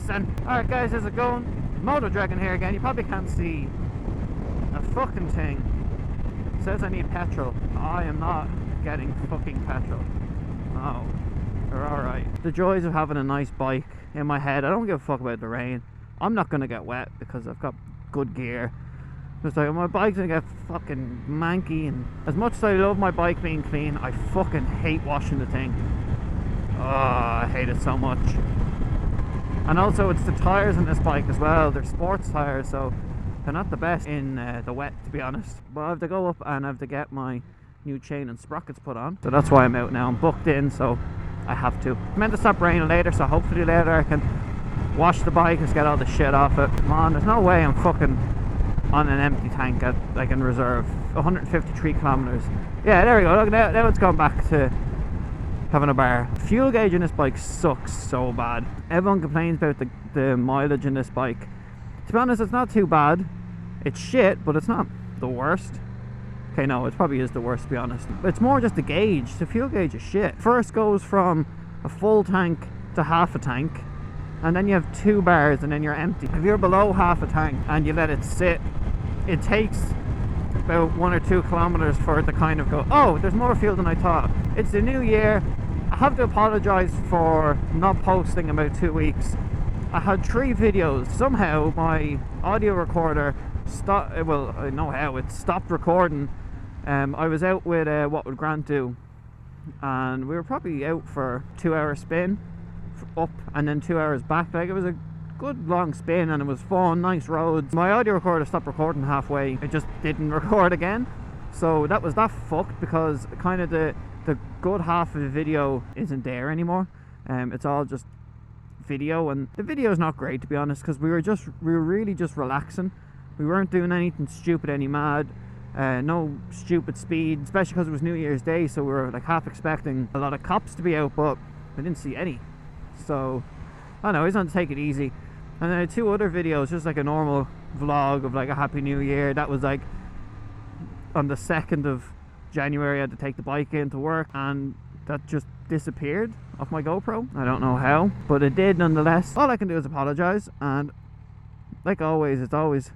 racing. Alright guys, how's it going? Moto Dragon here again. You probably can't see a fucking thing. It says I need petrol. I am not getting fucking petrol. Oh, we're alright. The joys of having a nice bike in my head. I don't give a fuck about the rain. I'm not gonna get wet because I've got good gear. It's like my bike's gonna get fucking manky, and as much as I love my bike being clean, I fucking hate washing the thing. Oh, I hate it so much. And also it's the tyres on this bike as well. They're sports tyres, so they're not the best in the wet, to be honest. But I have to go up and I have to get my new chain and sprockets put on. So that's why I'm out now. I'm booked in, so I have to. I'm meant to stop raining later, so hopefully later I can wash the bike and get all the shit off it. Come on, there's no way I'm fucking on an empty tank at, like, in reserve. 153 kilometers. Yeah, there we go. Look, now it's gone back to having a bar. Fuel gauge in this bike sucks so bad. Everyone complains about the mileage in this bike. To be honest, it's not too bad. It's shit, but it's not the worst. Okay, no, it probably is the worst, to be honest. It's more just the gauge. The fuel gauge is shit. First goes from a full tank to half a tank, and then you have 2 bars and then you're empty. If you're below half a tank and you let it sit, it takes about 1 or 2 kilometers for it to kind of go, oh, there's more fuel than I thought. It's the new year. I have to apologize for not posting about 2 weeks. I had 3 videos. Somehow my audio recorder stopped. Well, I know how it stopped recording. I was out with What Would Grant Do, and we were probably out for 2-hour spin up and then 2 hours back. Like, it was a good long spin and it was fun, nice roads. My audio recorder stopped recording halfway. It just didn't record again, so that was that fucked, because kind of the good half of the video isn't there anymore. It's all just video, and the video is not great, to be honest, because we were really just relaxing. We weren't doing anything stupid, any mad, no stupid speed, especially because it was New Year's Day, so we were like half expecting a lot of cops to be out, but we didn't see any. So I don't know, he's going to take it easy. And then 2 other videos, just like a normal vlog of like a Happy New Year. That was like on the 2nd of January. I had to take the bike into work, and that just disappeared off my GoPro. I don't know how, but it did nonetheless. All I can do is apologize, and like always, it's always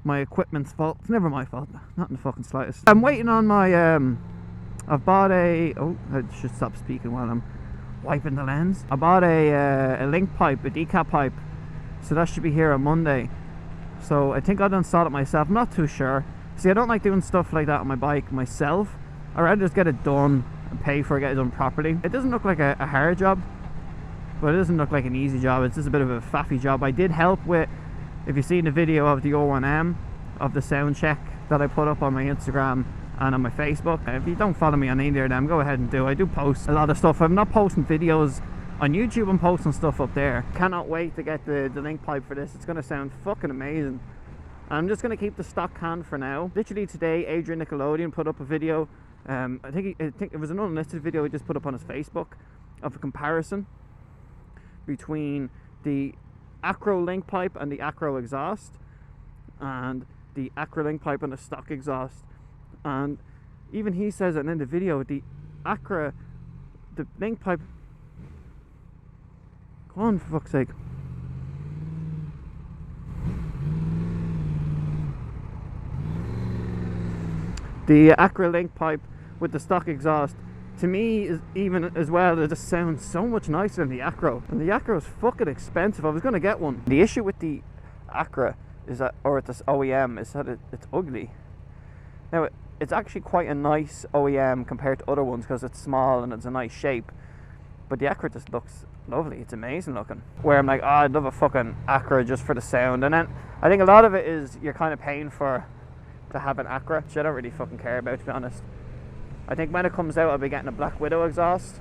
my equipment's fault. It's never my fault, not in the fucking slightest. I'm waiting on my I've bought a, oh, I should stop speaking while I'm wiping the lens. I bought a link pipe, a decap pipe, so that should be here on Monday. So I think I'll install it myself. I'm not too sure. See, I don't like doing stuff like that on my bike myself. I'd rather just get it done and pay for it, get it done properly. It doesn't look like a hard job, but it doesn't look like an easy job. It's just a bit of a faffy job. I did help with, if you've seen the video of the O1M, of the sound check that I put up on my Instagram and on my Facebook. If you don't follow me on either of them, go ahead and do. I do post a lot of stuff. I'm not posting videos on YouTube, I'm posting stuff up there. Cannot wait to get the link pipe for this. It's going to sound fucking amazing. I'm just going to keep the stock can for now. Literally today, Adrian Nickelodeon put up a video. I think it was an unlisted video he just put up on his Facebook of a comparison between the Acro link pipe and the Acro exhaust, and the Acro link pipe and the stock exhaust. And even he says it in the video, the Acro, the link pipe, come on, for fuck's sake. The Acro link pipe with the stock exhaust, to me, is even as well, it just sounds so much nicer than the Acro. And the Acro is fucking expensive. I was going to get one. The issue with the Acro is that, or this OEM, is that it's ugly. Now, it's actually quite a nice OEM compared to other ones because it's small and it's a nice shape. But the Acro just looks lovely. It's amazing looking. Where I'm like, oh, I'd love a fucking Acro just for the sound. And then I think a lot of it is you're kind of paying for to have an Acro, which I don't really fucking care about, to be honest. I think when it comes out, I'll be getting a Black Widow exhaust.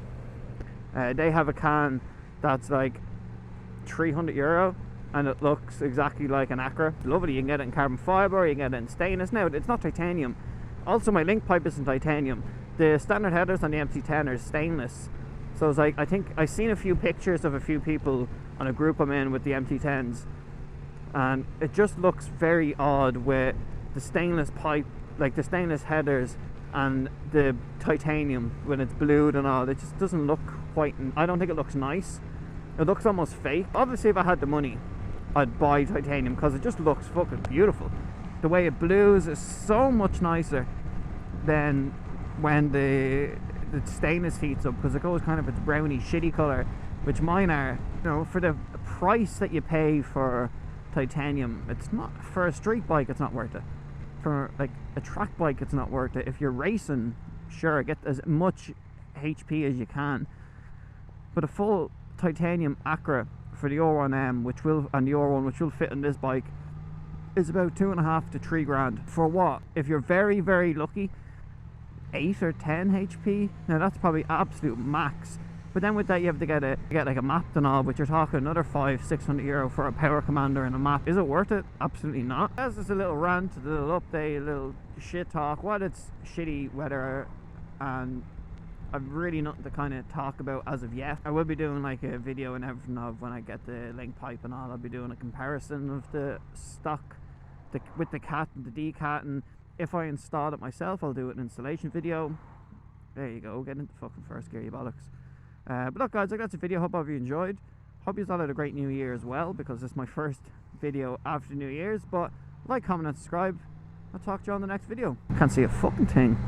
They have a can that's like €300, and it looks exactly like an Acro. It's lovely. You can get it in carbon fiber, you can get it in stainless. Now, it's not titanium. Also, my link pipe isn't titanium. The standard headers on the MC10 are stainless. So it's like, I think I've seen a few pictures of a few people on a group I'm in with the MT10s, and it just looks very odd with the stainless pipe, like the stainless headers and the titanium when it's blued and all. It just doesn't look quite, I don't think it looks nice. It looks almost fake. Obviously if I had the money, I'd buy titanium because it just looks fucking beautiful. The way it blues is so much nicer than when the stainless heats up, because it goes kind of its browny shitty colour, which mine are. You know, for the price that you pay for titanium, it's not, for a street bike it's not worth it. For like a track bike it's not worth it. If you're racing, sure, get as much HP as you can, but a full titanium Acra for the R1M, which will, and the R1 which will fit in this bike, is about 2.5 to 3 grand. For what? If you're very, very lucky, 8 or 10 HP. Now that's probably absolute max. But then with that you have to get like a map and all, but you're talking another 500-600 euro for a power commander and a map. Is it worth it? Absolutely not. That's just a little rant, a little update, a little shit talk. While it's shitty weather and I've really nothing to kind of talk about as of yet. I will be doing like a video and everything of when I get the link pipe and all. I'll be doing a comparison of the stock with the cat and the D-cat, and if I install it myself I'll do an installation video. There you go, get into fucking first gear, you bollocks. But look guys, like, that's a video. Hope you enjoyed. Hope you all had a great new year as well, because this is my first video after New Year's. But like, comment and subscribe. I'll talk to you on the next video. Can't see a fucking thing.